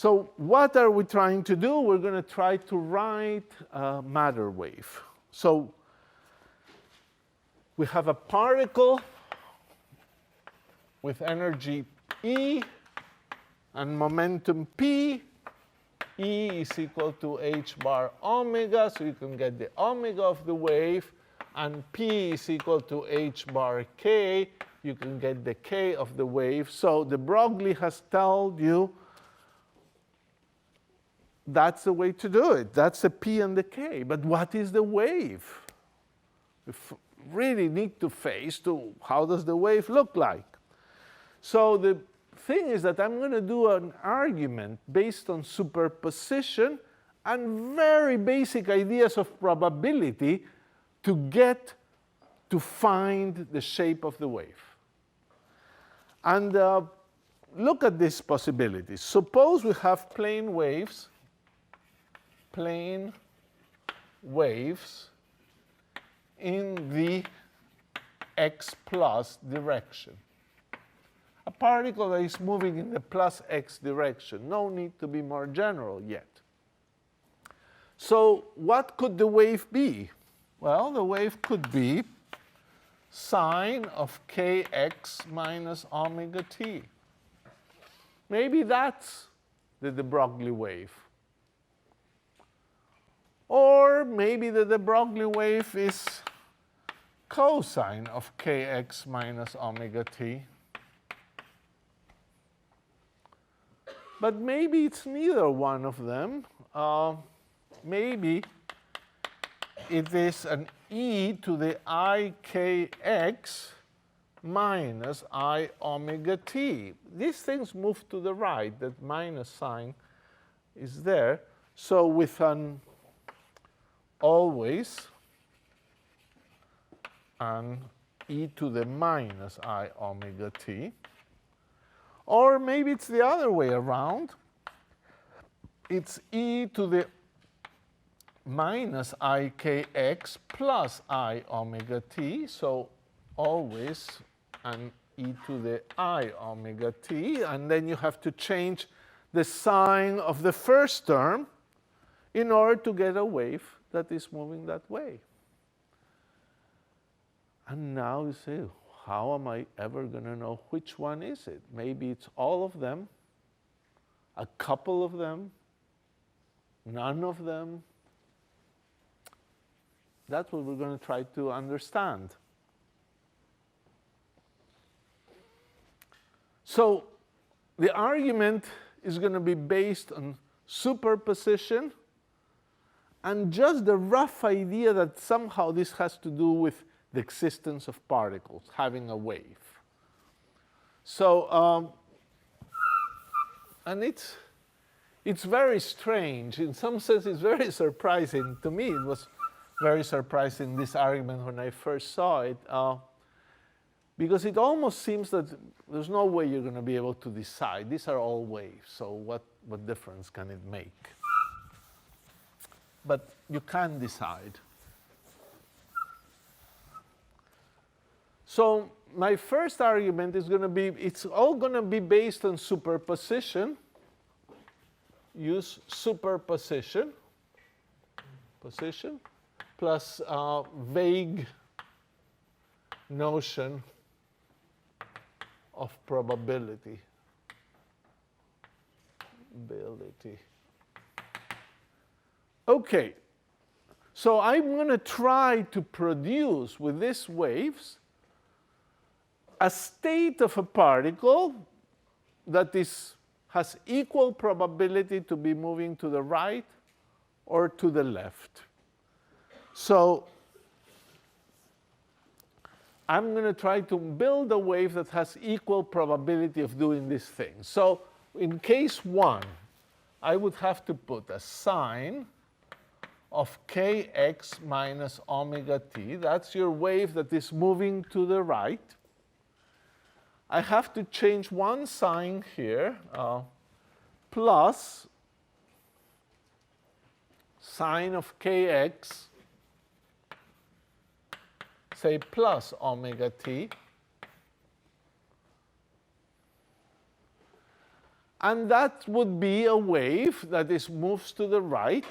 So what are we trying to do? We're going to try to write a matter wave. So we have a particle with energy E and momentum P. E is equal to h bar omega, so you can get the omega of the wave. And P is equal to h bar k. You can get the k of the wave. So de Broglie has told you that's the way to do it. That's the P and the K. But what is the wave? We really need to face to how does the wave look like. So the thing is that I'm going to do an argument based on superposition and very basic ideas of probability to get to find the shape of the wave. And look at these possibilities. Suppose we have plane waves in the x plus direction. A particle that is moving in the plus x direction. No need to be more general yet. So what could the wave be? Well, the wave could be sine of kx minus omega t. Maybe that's the de Broglie wave. Or maybe the de Broglie wave is cosine of kx minus omega t. But maybe it's neither one of them. Maybe it is an e to the I kx minus I omega t. These things move to the right. That minus sign is there. So with an always an e to the minus I omega t. Or maybe it's the other way around. It's e to the minus I kx plus I omega t. So always an e to the I omega t. And then you have to change the sign of the first term in order to get a wave that is moving that way. And now you say, how am I ever going to know which one is it? Maybe it's all of them, a couple of them, none of them. That's what we're going to try to understand. So the argument is going to be based on superposition and just the rough idea that somehow this has to do with the existence of particles, having a wave. So, and it's very strange. In some sense, it's very surprising. To me, it was very surprising, this argument, when I first saw it, because it almost seems that there's no way you're going to be able to decide. These are all waves, so what difference can it make? But you can decide. So my first argument is going to be, it's all going to be based on superposition. Use superposition, plus vague notion of probability. Okay, so I'm going to try to produce with these waves a state of a particle that has equal probability to be moving to the right or to the left. So I'm going to try to build a wave that has equal probability of doing this thing. So in case 1, I would have to put a sine of kx minus omega t. That's your wave that is moving to the right. I have to change one sign here, plus sine of kx, say plus omega t. And that would be a wave that moves to the right.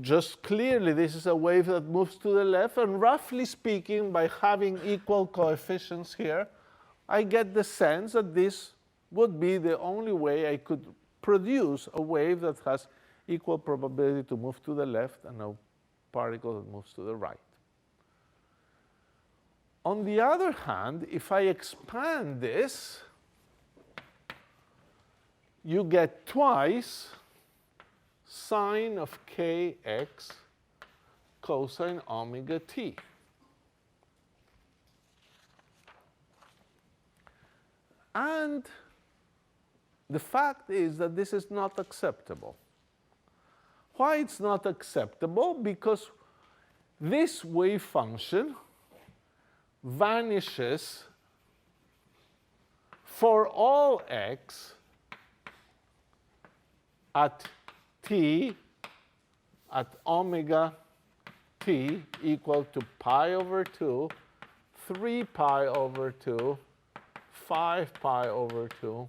Just clearly, this is a wave that moves to the left. And roughly speaking, by having equal coefficients here, I get the sense that this would be the only way I could produce a wave that has equal probability to move to the left and a particle that moves to the right. On the other hand, if I expand this, you get twice sine of kx cosine omega t. And the fact is that this is not acceptable. Why it's not acceptable? Because this wave function vanishes for all x at t at omega t equal to pi over 2, 3 pi over 2, 5 pi over 2.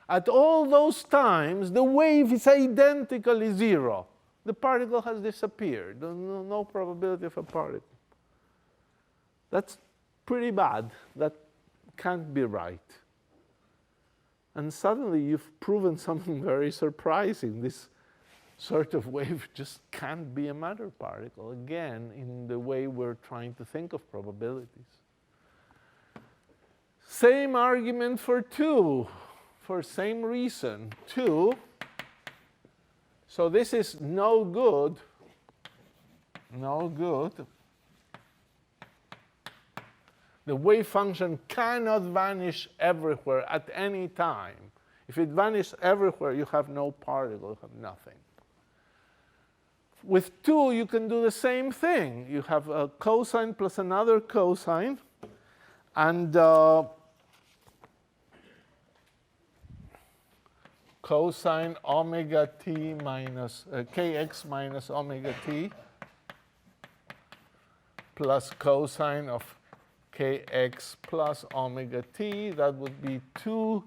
At all those times, the wave is identically 0. The particle has disappeared. No probability of a particle. That's pretty bad. That can't be right. And suddenly you've proven something very surprising. This sort of wave just can't be a matter particle, again, in the way we're trying to think of probabilities. Same argument for 2, for same reason. 2, so this is no good, no good. The wave function cannot vanish everywhere at any time. If it vanishes everywhere, you have no particle, you have nothing. With 2, you can do the same thing. You have a cosine plus another cosine, and cosine omega t minus kx minus omega t plus cosine of kx plus omega t. That would be 2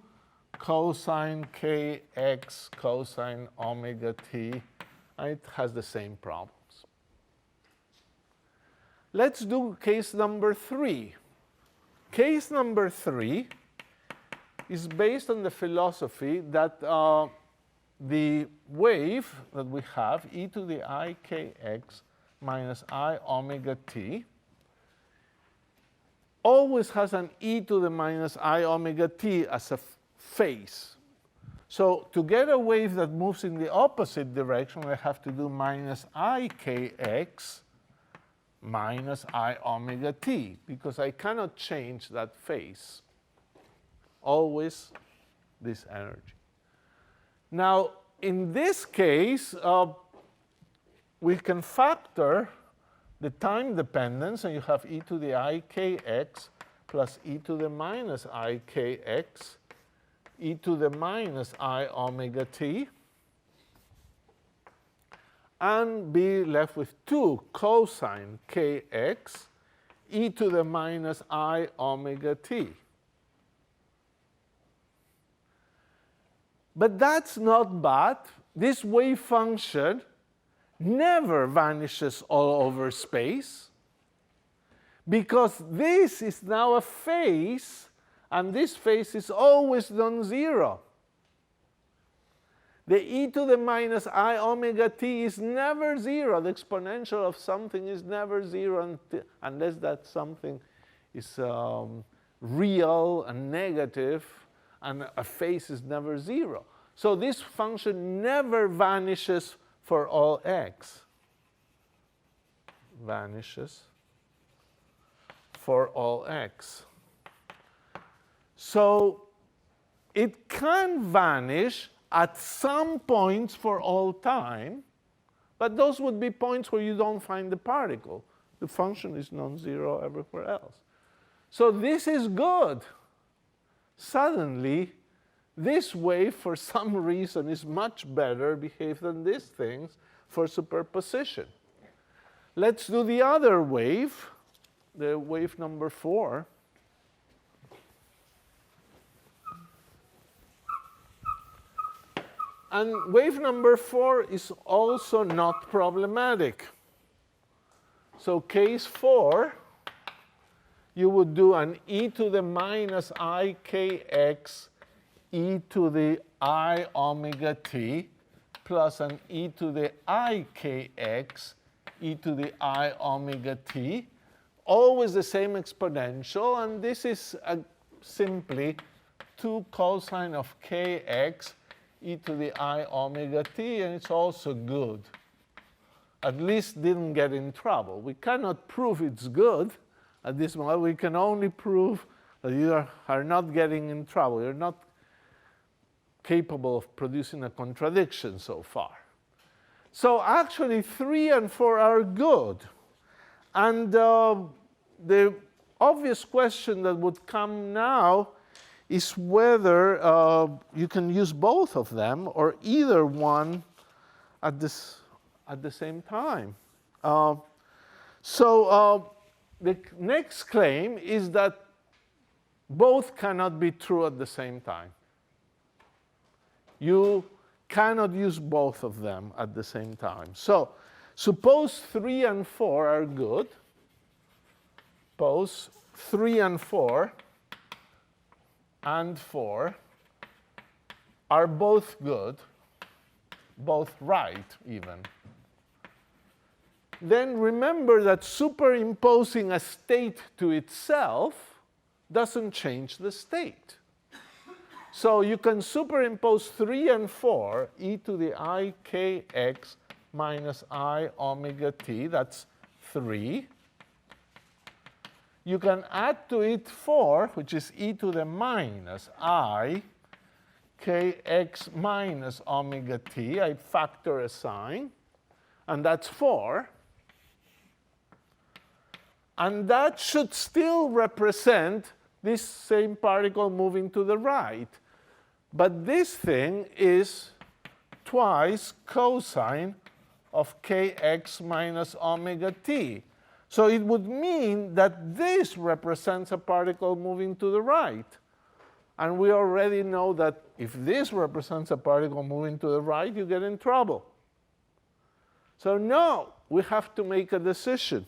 cosine kx cosine omega t. And it has the same problems. Let's do case number 3. Case number 3 is based on the philosophy that the wave that we have, e to the I kx minus I omega t, always has an e to the minus I omega t as a phase. So to get a wave that moves in the opposite direction, I have to do minus I kx minus I omega t, because I cannot change that phase. Always this energy. Now, in this case, we can factor the time dependence, and you have e to the I kx plus e to the minus I kx, e to the minus I omega t, and be left with 2 cosine kx e to the minus I omega t. But that's not bad. This wave function never vanishes all over space, because this is now a phase, and this phase is always non-zero. The e to the minus I omega t is never 0. The exponential of something is never 0 unless that something is real and negative, and a phase is never 0. So this function never vanishes for all x. Vanishes for all x. So it can vanish at some points for all time, but those would be points where you don't find the particle. The function is non-zero everywhere else. So this is good. Suddenly, this wave, for some reason, is much better behaved than these things for superposition. Let's do the other wave, the wave number 4. And wave number 4 is also not problematic. So case 4, you would do an e to the minus ikx e to the I omega t plus an e to the ikx e to the I omega t, always the same exponential, and this is simply 2 cosine of kx e to the I omega t, and it's also good. At least didn't get in trouble. We cannot prove it's good at this moment. We can only prove that you are not getting in trouble. You're not capable of producing a contradiction so far. So actually 3 and 4 are good. And the obvious question that would come now is whether you can use both of them or either one at the same time. So the next claim is that both cannot be true at the same time. You cannot use both of them at the same time. So suppose 3 and 4 are good. Suppose 3 and 4 and 4 are both good, both right even. Then remember that superimposing a state to itself doesn't change the state. So you can superimpose 3 and 4, e to the ikx minus I omega t, that's 3. You can add to it 4, which is e to the minus I kx minus omega t. I factor a sign, and that's 4. And that should still represent this same particle moving to the right. But this thing is twice cosine of kx minus omega t. So it would mean that this represents a particle moving to the right. And we already know that if this represents a particle moving to the right, you get in trouble. So no, we have to make a decision.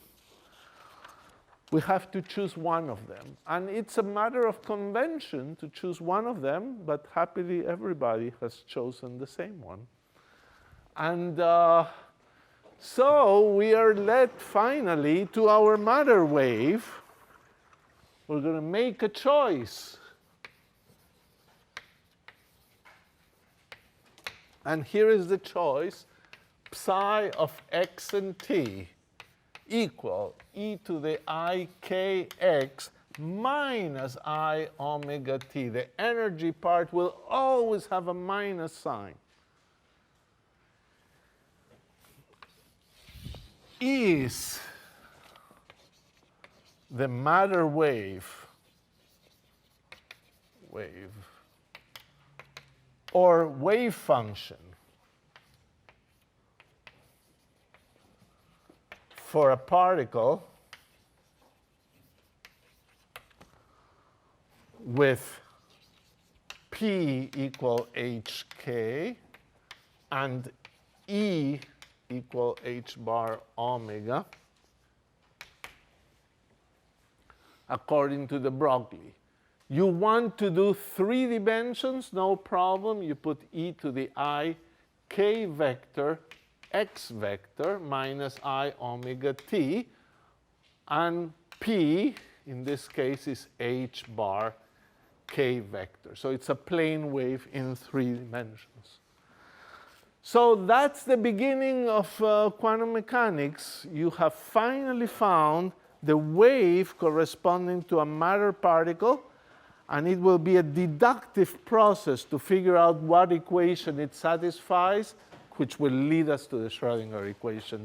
We have to choose one of them. And it's a matter of convention to choose one of them, but happily everybody has chosen the same one. And so we are led finally to our matter wave. We're going to make a choice. And here is the choice. Psi of x and t equal e to the ikx minus I omega t. The energy part will always have a minus sign. Is the matter wave or wave function for a particle with P equal hk and E equal h bar omega according to de Broglie. You want to do 3 dimensions, no problem. You put e to the I k vector x vector minus I omega t, and P in this case is h bar k vector. So it's a plane wave in 3 dimensions. So that's the beginning of quantum mechanics. You have finally found the wave corresponding to a matter particle, and it will be a deductive process to figure out what equation it satisfies, which will lead us to the Schrödinger equation